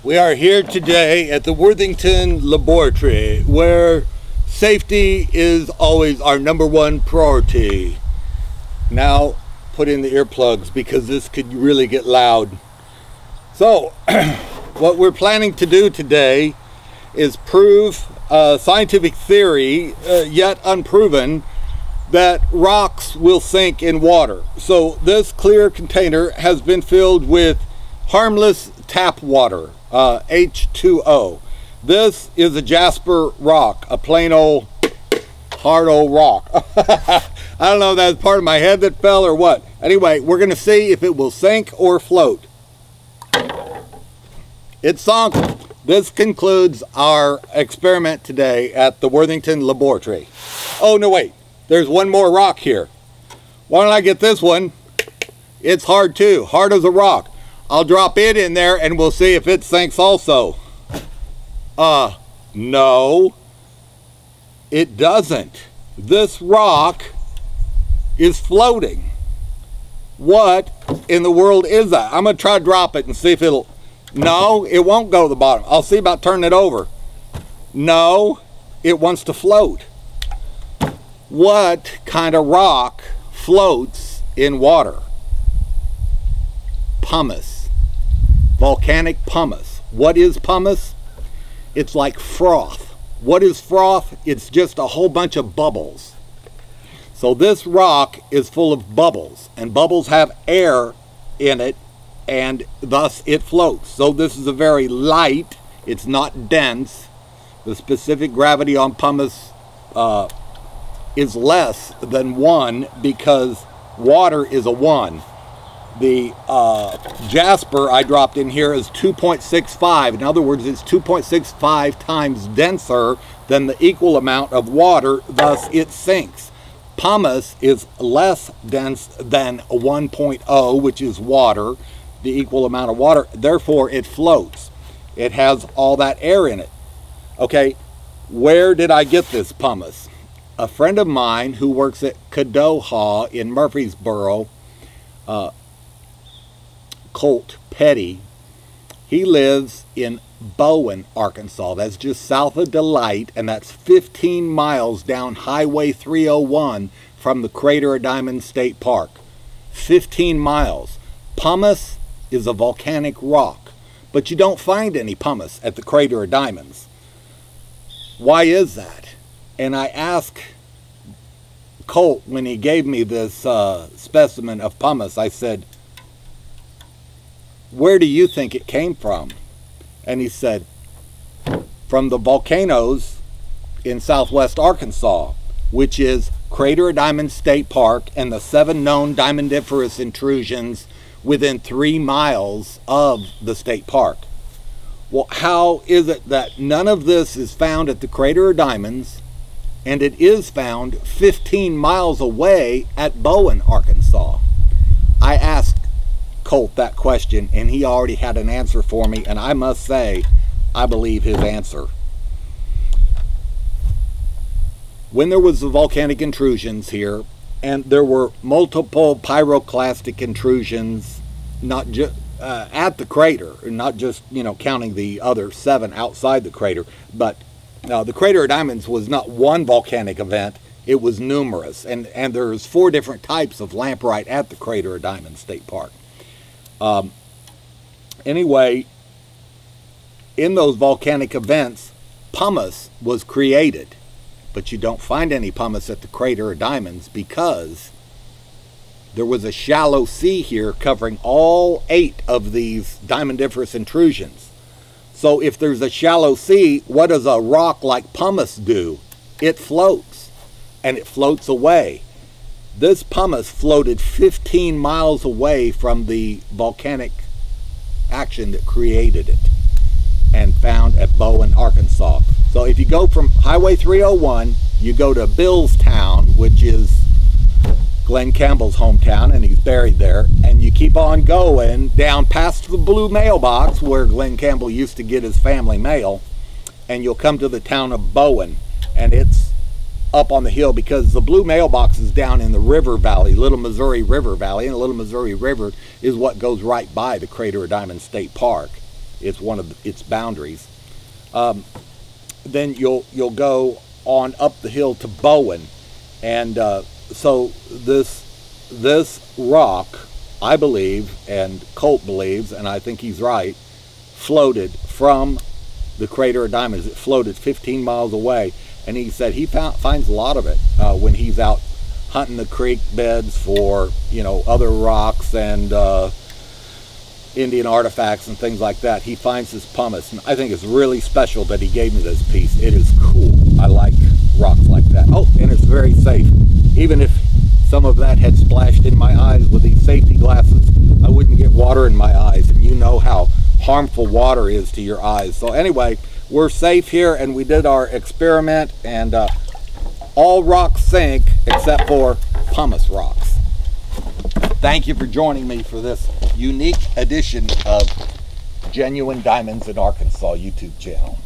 We are here today at the Worthington Laboratory, where safety is always our #1 priority. Now, put in the earplugs because this could really get loud. So, what we're planning to do today is prove a scientific theory, yet unproven, that rocks will sink in water. So, this clear container has been filled with harmless tap water, H2O. This is a Jasper rock, a plain old, hard old rock. I don't know if that's part of my head that fell or what. Anyway, we're going to see if it will sink or float. It sunk. This concludes our experiment today at the Worthington Laboratory. Oh, no, wait. There's one more rock here. Why don't I get this one? It's hard too, hard as a rock. I'll drop it in there and we'll see if it sinks also. No, it doesn't. This rock is floating. What in the world is that? I'm gonna try to drop it and see if it'll, no, it won't go to the bottom. I'll see about turning it over. No, it wants to float. What kind of rock floats in water? Pumice. Volcanic pumice. What is pumice? It's like froth. What is froth? It's just a whole bunch of bubbles. So this rock is full of bubbles, and bubbles have air in it, and thus it floats. So this is a very light, it's not dense. The specific gravity on pumice is less than 1 because water is a 1. The Jasper I dropped in here is 2.65. In other words, it's 2.65 times denser than the equal amount of water, thus it sinks. Pumice is less dense than 1.0, which is water, the equal amount of water, therefore it floats. It has all that air in it. Okay, where did I get this pumice? A friend of mine who works at Kadoha in Murfreesboro, Colt Petty, he lives in Bowen, Arkansas. That's just south of Delight, and that's 15 miles down Highway 301 from the Crater of Diamonds State Park. 15 miles. Pumice is a volcanic rock, but you don't find any pumice at the Crater of Diamonds. Why is that? And I asked Colt when he gave me this specimen of pumice, I said, where do you think it came from? And he said, from the volcanoes in southwest Arkansas, which is Crater of Diamonds State Park and the 7 known diamondiferous intrusions within 3 miles of the state park. Well, how is it that none of this is found at the Crater of Diamonds and it is found 15 miles away at Bowen, Arkansas? I asked Colt that question and he already had an answer for me, and I must say I believe his answer. When there was the volcanic intrusions here, and there were multiple pyroclastic intrusions, not just at the crater, not just, you know, counting the other 7 outside the crater, but the Crater of Diamonds was not one volcanic event, it was numerous, and there's 4 different types of lamprite at the Crater of Diamonds State Park. Anyway, in those volcanic events, pumice was created, but you don't find any pumice at the Crater of Diamonds because there was a shallow sea here covering all 8 of these diamondiferous intrusions. So if there's a shallow sea, what does a rock like pumice do? It floats, and it floats away. This pumice floated 15 miles away from the volcanic action that created it and found at Bowen, Arkansas. So if you go from Highway 301, you go to Billstown, which is Glenn Campbell's hometown, and he's buried there, and you keep on going down past the blue mailbox where Glenn Campbell used to get his family mail, and you'll come to the town of Bowen, and it's up on the hill because the blue mailbox is down in the river valley, Little Missouri River Valley, and the Little Missouri River is what goes right by the Crater of Diamonds State Park. It's one of its boundaries. Then you'll go on up the hill to Bowen, and so this rock, I believe, and Colt believes, and I think he's right, floated from the crater of diamonds. It floated 15 miles away, and he said he finds a lot of it when he's out hunting the creek beds for, you know, other rocks and Indian artifacts and things like that. He finds this pumice, and I think it's really special that he gave me this piece. It is cool. I like rocks like that. Oh, and it's very safe. Even if some of that had splashed in my eyes with these safety glasses, I wouldn't get water in my eyes, and you know how harmful water is to your eyes. So anyway, we're safe here, and we did our experiment, and all rocks sink except for pumice rocks. Thank you for joining me for this unique edition of Genuine Diamonds in Arkansas YouTube channel.